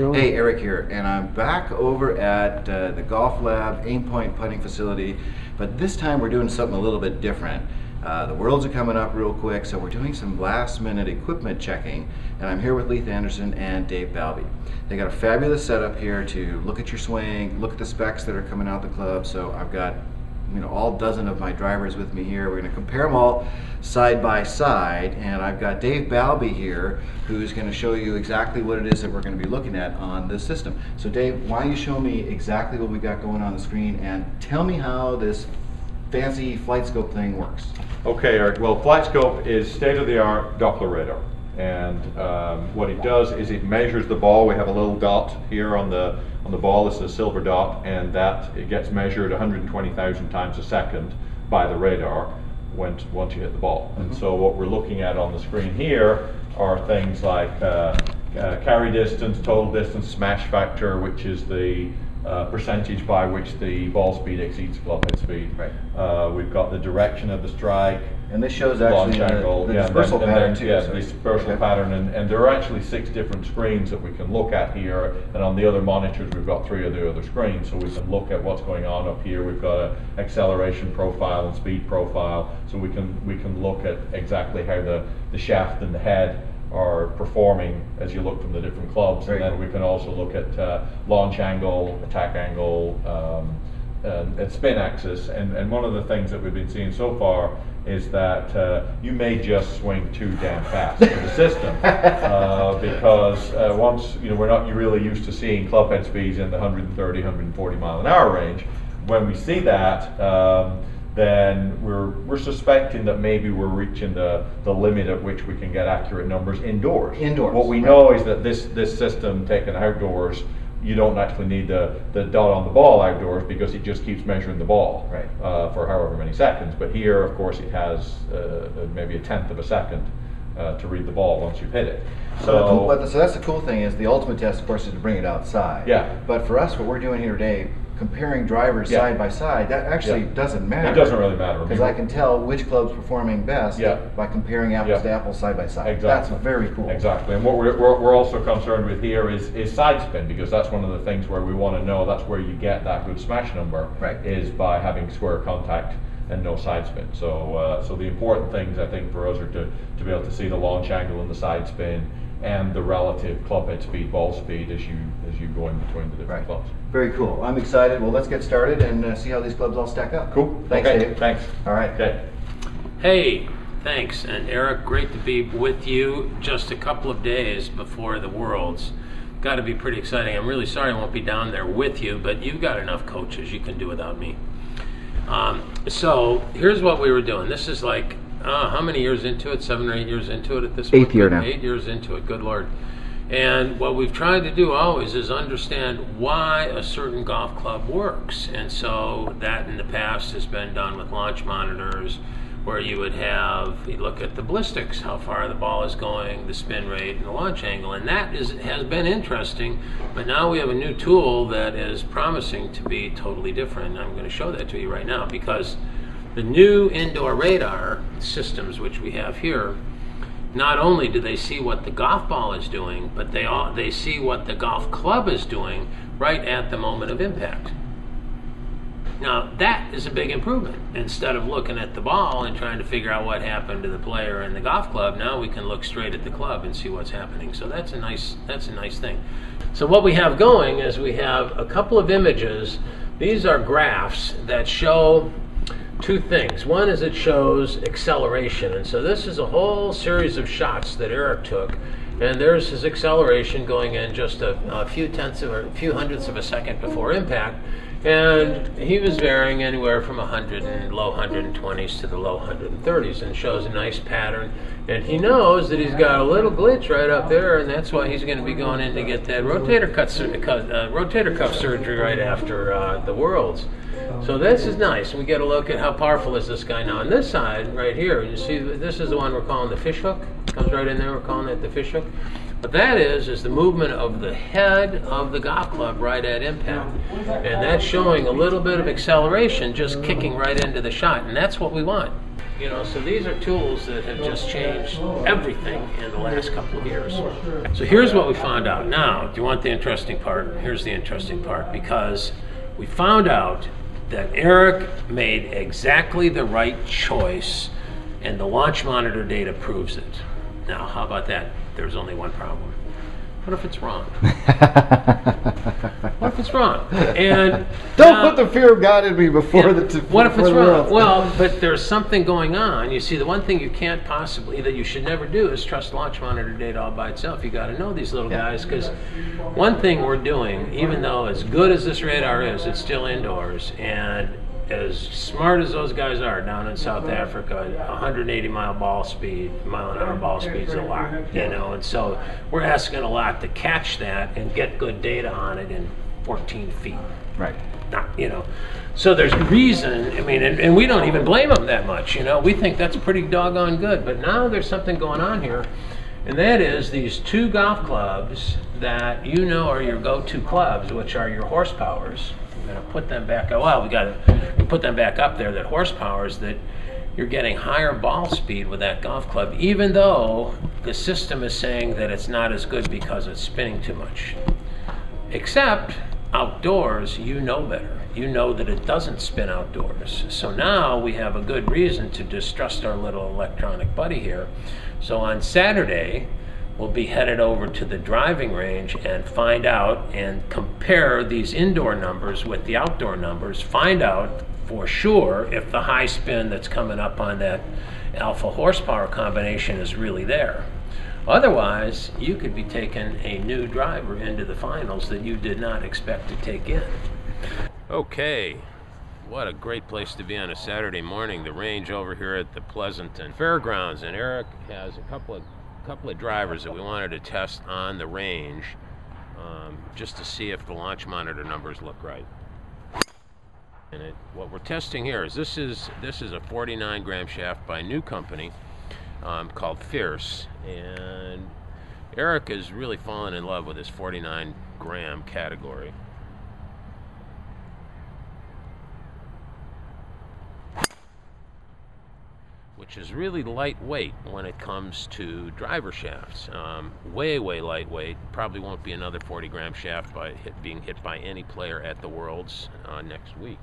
Hey, Eric here, and I'm back over at the Golf Lab Aimpoint putting facility, but this time we're doing something a little bit different. The Worlds are coming up real quick, so we're doing some last minute equipment checking, and I'm here with Leith Anderson and Dave Balby. They got a fabulous setup here to look at your swing, look at the specs that are coming out the club. So I've got all dozen of my drivers with me here. We're going to compare them all side by side, and I've got Dave Balby here who's going to show you exactly what it is that we're going to be looking at on this system. So Dave, why don't you show me exactly what we got going on the screen and tell me how this fancy FlightScope thing works. Okay, Eric. Well, FlightScope is state-of-the-art Doppler radar, and what it does is it measures the ball. We have a little dot here on the ball. This is a silver dot, and that it gets measured 120,000 times a second by the radar once you hit the ball. And so what we're looking at on the screen here are things like carry distance, total distance, smash factor, which is the percentage by which the ball speed exceeds club head speed. Right. We've got the direction of the strike. And this shows actually the dispersal pattern too. Yeah, the dispersal pattern, and there are actually 6 different screens that we can look at here, and on the other monitors we've got 3 of the other screens, so we can look at what's going on up here. We've got an acceleration profile and speed profile, so we can look at exactly how the shaft and the head are performing as you look from the different clubs. Very and then cool. we can also look at launch angle, attack angle, and spin axis. And one of the things that we've been seeing so far is that you may just swing too damn fast in the system because once we're not really used to seeing club head speeds in the 130, 140 mile an hour range. When we see that, then we're suspecting that maybe we're reaching the limit at which we can get accurate numbers indoors. Indoors. What we know is that this system taken outdoors, you don't actually need the dot on the ball outdoors because it just keeps measuring the ball for however many seconds. But here, of course, it has maybe 1/10 of a second to read the ball once you've hit it. So that's the cool thing is the ultimate test, of course, is to bring it outside. Yeah. But for us, what we're doing here today, comparing drivers side by side, that actually doesn't matter. It doesn't really matter. Because I can tell which club's performing best by comparing apples to apples side by side. Exactly. That's very cool. Exactly. And what we're also concerned with here is side spin, because that's one of the things where we want to know that's where you get that good smash number is by having square contact and no side spin. So the important things I think for us are to be able to see the launch angle and the side spin and the relative club head speed, ball speed as you go in between the different clubs. Very cool. I'm excited. Well, let's get started and see how these clubs all stack up. Cool. Thanks, okay. Dave. Thanks. All right. Okay. Hey, thanks. And Eric, great to be with you just a couple of days before the Worlds. Got to be pretty exciting. I'm really sorry I won't be down there with you, but you've got enough coaches. You can do without me. So here's what we were doing. This is like, how many years into it? 7 or 8 years into it at this point? 8th year now. 8 years into it, good Lord. And what we've tried to do always is understand why a certain golf club works. And so that in the past has been done with launch monitors, where you look at the ballistics, how far the ball is going, the spin rate, and the launch angle. And that has been interesting, but now we have a new tool that is promising to be totally different. I'm going to show that to you right now, because the new indoor radar systems which we have here, not only do they see what the golf ball is doing, but they see what the golf club is doing right at the moment of impact. Now that is a big improvement. Instead of looking at the ball and trying to figure out what happened to the player and the golf club, now we can look straight at the club and see what's happening. So that's a nice thing. So what we have going is we have a couple of images. These are graphs that show 2 things. One is it shows acceleration, and so this is a whole series of shots that Eric took, and there's his acceleration going in just a few hundredths of a second before impact, and he was varying anywhere from 100 and low 120s to the low 130s, and shows a nice pattern. And he knows that he's got a little glitch right up there, and that's why he's going to be going in to get that rotator cuff surgery right after the Worlds. So this is nice. We get a look at how powerful is this guy now. On this side, right here, you see this is the one we're calling the fish hook. Comes right in there, we're calling it the fish hook. What that is the movement of the head of the golf club right at impact. And that's showing a little bit of acceleration just kicking right into the shot, and that's what we want. You know, so these are tools that have just changed everything in the last couple of years. So here's what we found out. Now, do you want the interesting part? Here's the interesting part, because we found out that Eric made exactly the right choice, and the launch monitor data proves it. Now, how about that? There's only one problem. What if it's wrong? What if it's wrong? And Don't put the fear of God in me before the. What if it's before the wrong? world. Well, but there's something going on. You see, the one thing you can't possibly, that you should never do, is trust launch monitor data all by itself. You got to know these little guys, because one thing we're doing, even though as good as this radar is, it's still indoors, and as smart as those guys are down in South Africa, 180-mile ball speed, mile-an-hour ball speed's a lot, you know, and so we're asking a lot to catch that and get good data on it in 14 feet. Right. Not, you know, so there's reason. I mean, and we don't even blame them that much. You know, we think that's pretty doggone good. But now there's something going on here, and that is these two golf clubs that you know are your go-to clubs, which are your horsepowers. We're going to put them back. Well, we put them back up there. That horsepowers that you're getting higher ball speed with that golf club, even though the system is saying that it's not as good because it's spinning too much. Except outdoors, you know better. You know that it doesn't spin outdoors. So now we have a good reason to distrust our little electronic buddy here. So on Saturday, we'll be headed over to the driving range and find out and compare these indoor numbers with the outdoor numbers, find out for sure if the high spin that's coming up on that alpha horsepower combination is really there. Otherwise, you could be taking a new driver into the finals that you did not expect to take in. Okay, what a great place to be on a Saturday morning. The range over here at the Pleasanton Fairgrounds, and Eric has a couple of drivers that we wanted to test on the range, just to see if the launch monitor numbers look right. And what we're testing here is this is a 49 gram shaft by a new company called Fierce, and Eric has really fallen in love with this 49 gram category. Which is really lightweight when it comes to driver shafts. Way lightweight. Probably won't be another 40 gram shaft being hit by any player at the Worlds next week.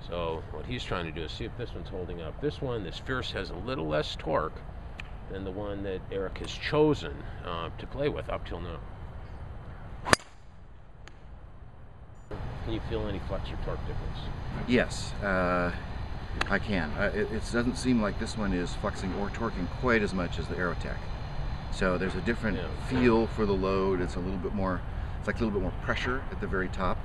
So what he's trying to do is see if this one's holding up. This Fierce has a little less torque than the one that Eric has chosen to play with up till now. Can you feel any flex or torque difference? Yes, I can. It doesn't seem like this one is flexing or torquing quite as much as the Aerotech. So there's a different feel for the load. It's a little bit more, it's like a little bit more pressure at the very top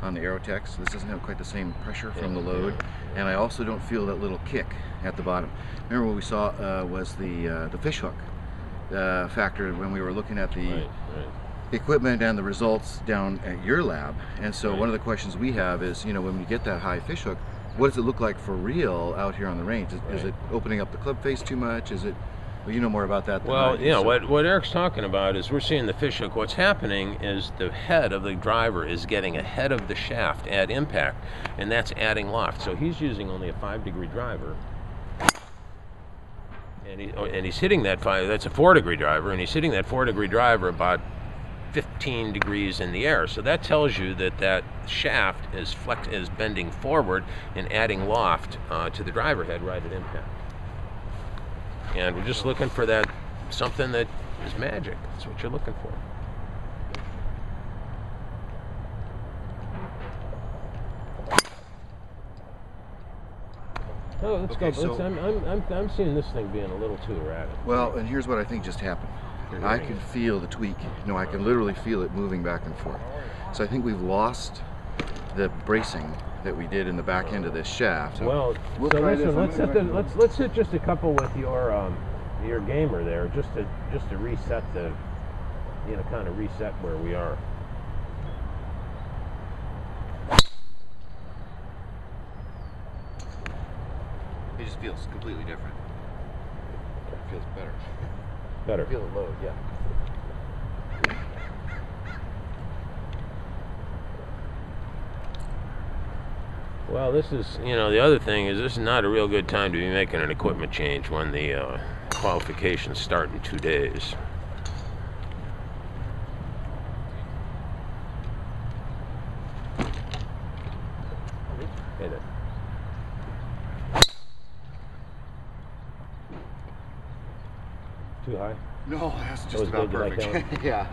on the Aerotech. So this doesn't have quite the same pressure from the load. And I also don't feel that little kick at the bottom. Remember what we saw was the fish hook factor when we were looking at the equipment and the results down at your lab. And so one of the questions we have is, you know, when we get that high fish hook, what does it look like for real out here on the range? Is it opening up the club face too much? Is it, well, you know more about that than I do. Well, yeah, what Eric's talking about is we're seeing the fish hook. What's happening is the head of the driver is getting ahead of the shaft at impact, and that's adding loft. So he's using only a 5-degree driver, and he's hitting that that's a 4-degree driver, and he's hitting that 4-degree driver about 15 degrees in the air. So that tells you that that shaft is bending forward and adding loft to the driver head right at impact. And we're just looking for that, something that is magic. That's what you're looking for. Oh, let's Okay, go. so- I'm seeing this thing being a little too erratic. Well, and here's what I think just happened. I can feel the tweak. No, I can literally feel it moving back and forth. So I think we've lost the bracing that we did in the back end of this shaft. Well, we'll so try listen, this. let's hit just a couple with your gamer there, just to reset the, kind of reset where we are. It just feels completely different. It feels better. Better. Feel the load, yeah. Well, this is, the other thing is this is not a real good time to be making an equipment change when the qualifications start in 2 days. Hey there. Too high? No, that's was just about good. You like perfect. that one? Yeah.